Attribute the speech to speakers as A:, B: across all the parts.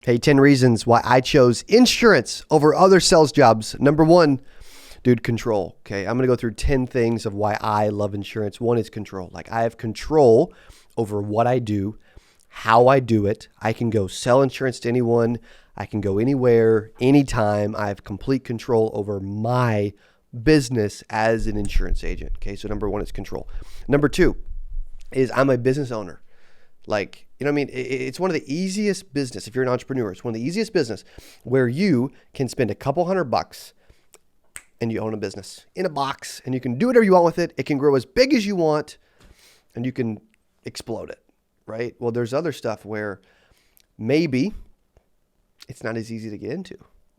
A: Hey, 10 reasons why I chose insurance over other sales jobs. Number one, dude, control. Okay. I'm going to go through 10 things of why I love insurance. One is control. Like I have control over what I do, how I do it. I can go sell insurance to anyone. I can go anywhere, anytime. I have complete control over my business as an insurance agent. Okay. So number one is control. Number two is I'm a business owner. Like, you know what I mean? It's one of the easiest business. If you're an entrepreneur, it's one of the easiest business where you can spend a couple $100 and you own a business in a box and you can do whatever you want with it. It can grow as big as you want and you can explode it, right? Well, there's other stuff where maybe it's not as easy to get into,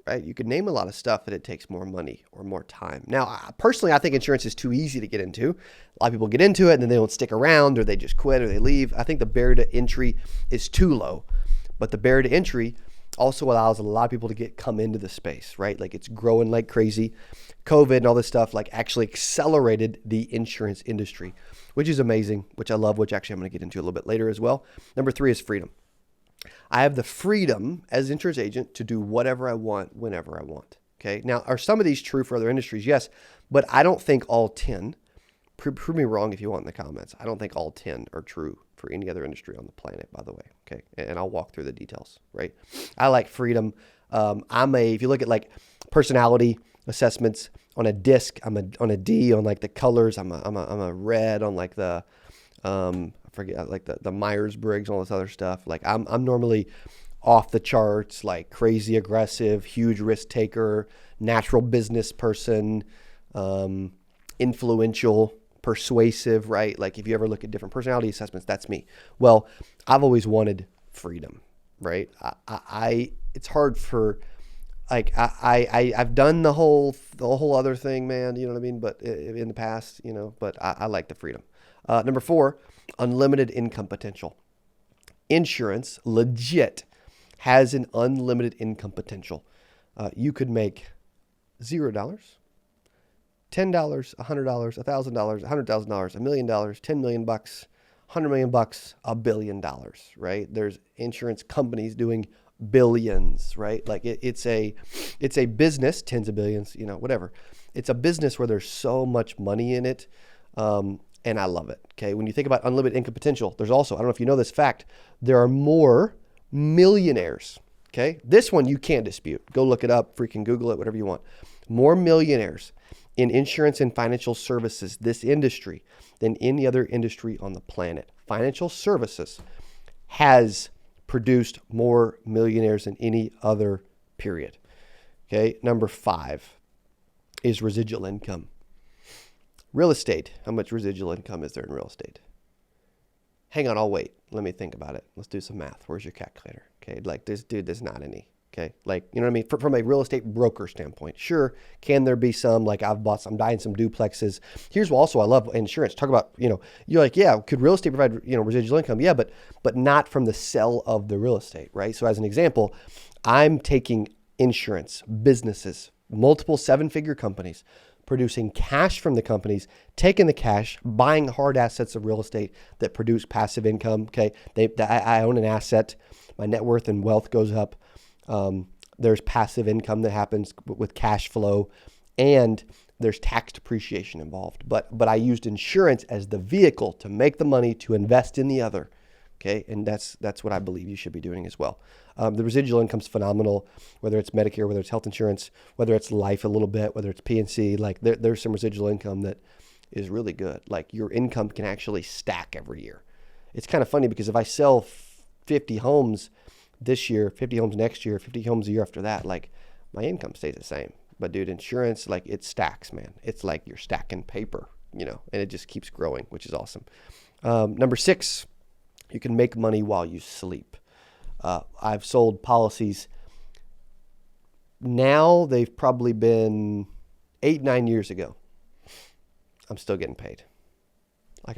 A: right? You could name a lot of stuff that it takes more money or more time. Now, personally, I think insurance is too easy to get into. A lot of people get into it and then they don't stick around or they just quit or they leave. I think the barrier to entry is too low, but the barrier to entry also allows a lot of people to come into the space, right? Like it's growing like crazy. COVID and all this stuff like actually accelerated the insurance industry, which is amazing, which I love, which actually I'm going to get into a little bit later as well. Number three is freedom. I have the freedom as an insurance agent to do whatever I want, whenever I want. Okay. Now, are some of these true for other industries? Yes, but I don't think all 10, prove me wrong if you want in the comments. I don't think all 10 are true for any other industry on the planet, by the way. Okay. And I'll walk through the details, right? I like freedom. If you look at like personality assessments on a disc, I'm on a D on like the colors. I'm a red on like the, I forget, like the Myers-Briggs and all this other stuff. Like I'm normally off the charts, like crazy aggressive, huge risk taker, natural business person, influential, persuasive, right? Like if you ever look at different personality assessments, that's me. Well, I've always wanted freedom, right? It's hard for, like I've done the whole other thing, man. You know what I mean? But in the past, but I like the freedom. Number four, unlimited income potential. Insurance legit has an unlimited income potential. You could make $0, $10, $100, $1,000, $100,000, $1 million, $10 million, $100 million, $1 billion, right? There's insurance companies doing billions, right? Like it's a business, tens of billions, whatever. It's a business where there's so much money in it. And I love it. Okay. When you think about unlimited income potential, there's also, I don't know if you know this fact, there are more millionaires. Okay. This one you can't dispute. Go look it up, freaking Google it, whatever you want. More millionaires in insurance and financial services, this industry, than any other industry on the planet. Financial services has produced more millionaires than any other period. Okay. Number five is residual income. Real estate. How much residual income is there in real estate? Hang on, I'll wait. Let me think about it. Let's do some math. Where's your calculator? Okay, like this dude, there's not any. Okay, like, you know what I mean? From a real estate broker standpoint, sure, can there be some, like I'm buying some duplexes. Here's what also I love insurance. Talk about, you're like, yeah, could real estate provide, residual income? Yeah, but not from the sale of the real estate, right? So as an example, I'm taking insurance, businesses, multiple 7-figure companies, producing cash from the companies, taking the cash, buying hard assets of real estate that produce passive income. Okay. I own an asset. My net worth and wealth goes up. There's passive income that happens with cash flow, and there's tax depreciation involved. But I used insurance as the vehicle to make the money to invest in the other. Okay. And that's what I believe you should be doing as well. The residual income's phenomenal, whether it's Medicare, whether it's health insurance, whether it's life a little bit, whether it's P&C, like there's some residual income that is really good. Like your income can actually stack every year. It's kind of funny because if I sell 50 homes this year, 50 homes next year, 50 homes a year after that, like my income stays the same. But dude, insurance, like it stacks, man. It's like you're stacking paper, and it just keeps growing, which is awesome. Number six, you can make money while you sleep. I've sold policies. Now they've probably been 8-9 years ago. I'm still getting paid. Like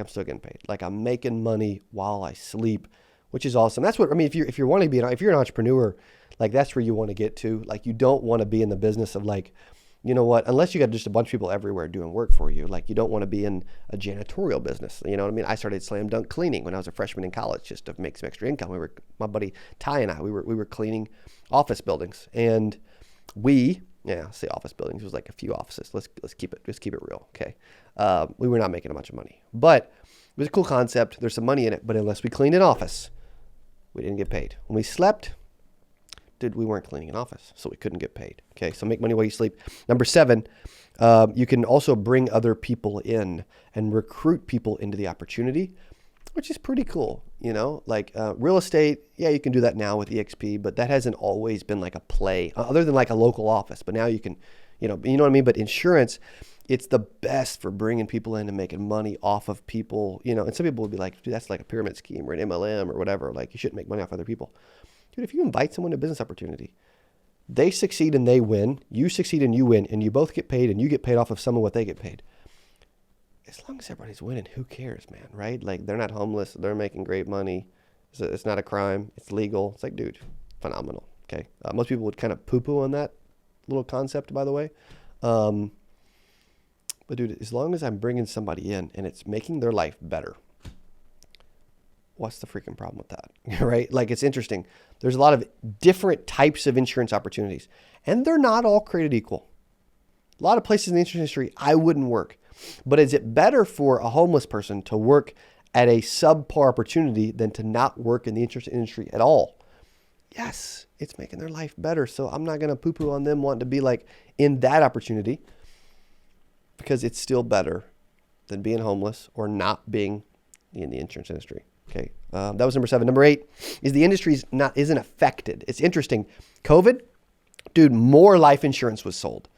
A: I'm making money while I sleep, which is awesome. That's what, I mean, if you're wanting to be, if you're an entrepreneur, like that's where you want to get to. Like you don't want to be in the business of like you know what, unless you got just a bunch of people everywhere doing work for you, like you don't want to be in a janitorial business. You know what I mean? I started slam dunk cleaning when I was a freshman in college just to make some extra income. My buddy Ty and I, we were cleaning office buildings, and say office buildings. It was like a few offices. Let's keep it real. Okay. We were not making a bunch of money, but it was a cool concept. There's some money in it, but unless we cleaned an office, we didn't get paid. When we slept, we weren't cleaning an office, so we couldn't get paid. Okay, so make money while you sleep. Number 7, you can also bring other people in and recruit people into the opportunity, which is pretty cool. You know, like real estate, yeah, you can do that now with EXP, but that hasn't always been like a play, other than like a local office. But now you can, you know what I mean? But insurance, it's the best for bringing people in and making money off of people, you know, and some people would be like, dude, that's like a pyramid scheme or an MLM or whatever. Like, you shouldn't make money off other people. Dude, if you invite someone to a business opportunity, they succeed and they win, you succeed and you win, and you both get paid and you get paid off of some of what they get paid. As long as everybody's winning, who cares, man, right? Like, they're not homeless. They're making great money. It's not a crime. It's legal. It's like, dude, phenomenal, okay? Most people would kind of poo-poo on that little concept, by the way. But, dude, as long as I'm bringing somebody in and it's making their life better, what's the freaking problem with that, right? Like, it's interesting. There's a lot of different types of insurance opportunities, and they're not all created equal. A lot of places in the insurance industry, I wouldn't work. But is it better for a homeless person to work at a subpar opportunity than to not work in the insurance industry at all? Yes, it's making their life better. So I'm not going to poo-poo on them wanting to be like in that opportunity, because it's still better than being homeless or not being in the insurance industry. Okay, that was number 7. Number 8 is the industry isn't affected. It's interesting. COVID, dude, more life insurance was sold.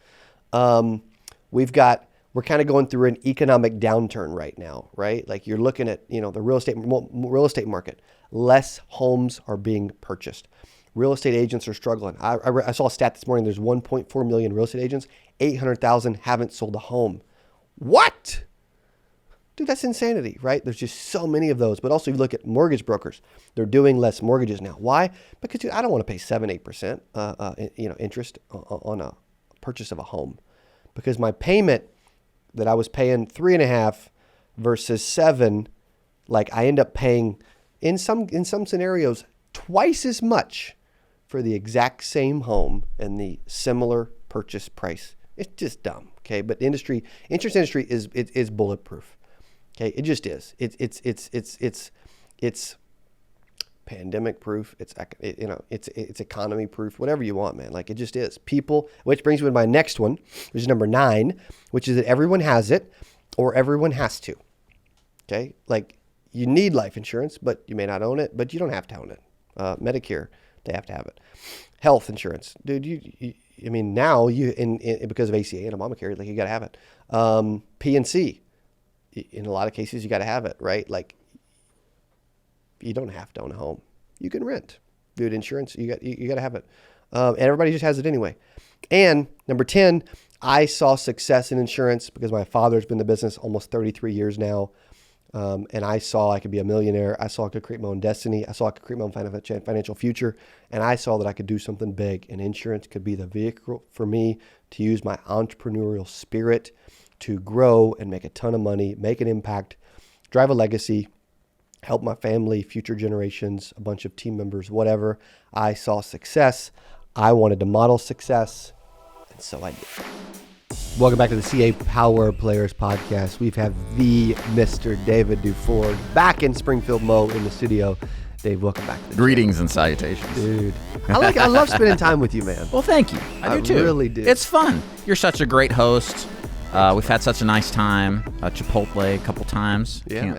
A: We're kind of going through an economic downturn right now, right? Like, you're looking at, you know, the real estate market. Less homes are being purchased. Real estate agents are struggling. I saw a stat this morning. There's 1.4 million real estate agents. 800,000 haven't sold a home. What? Dude, that's insanity, right? There's just so many of those. But also, you look at mortgage brokers. They're doing less mortgages now. Why? Because, dude, I don't want to pay 7-8% interest on a purchase of a home, because my payment that I was paying 3.5 versus 7, like, I end up paying in some scenarios twice as much for the exact same home and the similar purchase price. It's just dumb. Okay, but the insurance industry is bulletproof. Okay, it just is. It's pandemic proof. It's economy proof. Whatever you want, man. Like, it just is. People, which brings me to my next one, which is number 9, which is that everyone has it or everyone has to. Okay, like, you need life insurance, but you may not own it, but you don't have to own it. Medicare, they have to have it. Health insurance, dude. Now because of ACA and Obamacare, like, you got to have it. PNC, in a lot of cases, you got to have it, right? Like, you don't have to own a home. You can rent. Dude, insurance, you got to have it. And everybody just has it anyway. And number 10, I saw success in insurance because my father's been in the business almost 33 years now. And I saw I could be a millionaire. I saw I could create my own destiny. I saw I could create my own financial future. And I saw that I could do something big. And insurance could be the vehicle for me to use my entrepreneurial spirit to grow and make a ton of money, make an impact, drive a legacy, help my family, future generations, a bunch of team members, whatever. I saw success. I wanted to model success. And so I did. Welcome back to the CA Power Players Podcast. We've had the Mr. David Duford back in Springfield, Mo, in the studio. Dave, welcome back to the
B: Greetings and salutations.
A: Dude, I love spending time with you, man.
B: Well, thank you. I do too.
A: I really do.
B: It's fun. You're such a great host. We've had such a nice time. Chipotle a couple times.
A: Yeah, man.